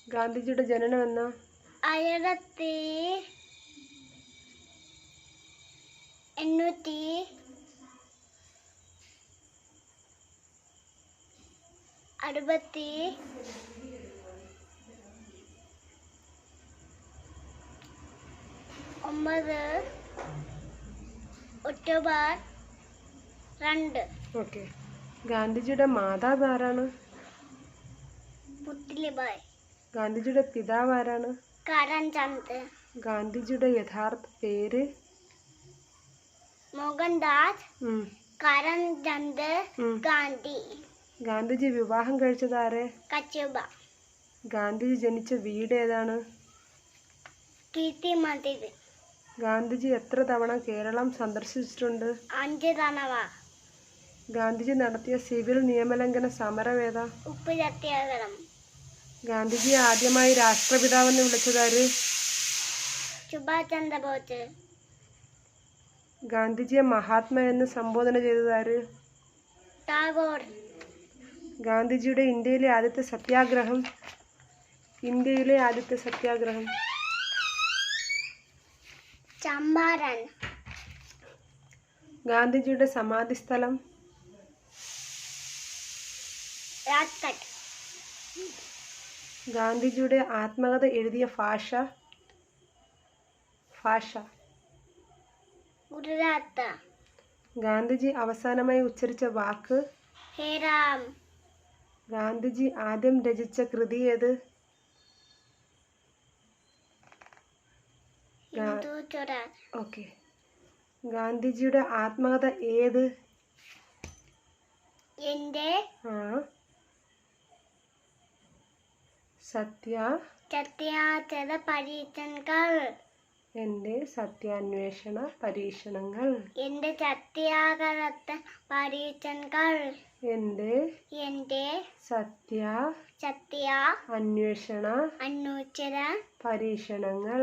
ഗാന്ധിജിയുടെ ജനനം എന്നാ? 1869 ഒക്ടോബർ 2. ഓക്കെ. ഗാന്ധിജിയുടെ മാതാവ് ആരാണ്? പുത്ലിബായ്. ഗാന്ധിജിയുടെ പിതാവ് ആരാണ്? കരംചന്ദ്. ഗാന്ധിജിയുടെ യഥാർത്ഥ പേര്? മോഹൻദാസ് ഉം. കരംചന്ദ് ഗാന്ധി. ഗാന്ധിജി വിവാഹം കഴിച്ചത് ആരെ? കസ്തൂർബ. ഗാന്ധിജി ജനിച്ച വീട് ഏതാണ്? കീർത്തി മന്ദിർ. ഗാന്ധിജി എത്ര തവണ കേരളം സന്ദർശിച്ചിട്ടുണ്ട്? 5 തവണ. ഗാന്ധിജി നടത്തിയ സിവിൽ നിയമലംഘന സമരം ഏതാ? ഉപ്പ് സത്യാഗ്രഹം. ഗാന്ധിജിയെ ആദ്യമായി രാഷ്ട്രപിതാവെന്ന് വിളിച്ചതാര്? സുഭാഷ് ചന്ദ്രബോസ്. ഗാന്ധിജിയെ മഹാത്മ എന്ന് സംബോധന ചെയ്തതാര്? ടാഗോർ. ഗാന്ധിജിയുടെ ഇന്ത്യയിലെ ആദ്യത്തെ സത്യാഗ്രഹം? ചമ്പാരൻ. ഗാന്ധിജിയുടെ സമാധി സ്ഥലം? രാജ്ഘട്ട്. ഗാന്ധിജിയുടെ ആത്മകഥ എഴുതിയ ഭാഷ? ഗുജറാത്ത്. ഗാന്ധിജി അവസാനമായി ഉച്ചരിച്ച വാക്ക്? ഹേ രാം. ഗാന്ധിജി ആദ്യം രചിച്ച കൃതി ഏത്? ഓക്കെ. ഗാന്ധിജിയുടെ ആത്മകഥ ഏത്? എന്റെ സത്യാഗ്രഹ പരീക്ഷണങ്ങൾ. എന്റെ സത്യാന്വേഷണ പരീക്ഷണങ്ങൾ. എന്റെ സത്യാഗ്രഹ പരീക്ഷണങ്ങൾ. എന്റെ സത്യ അന്വേഷണ പരീക്ഷണങ്ങൾ.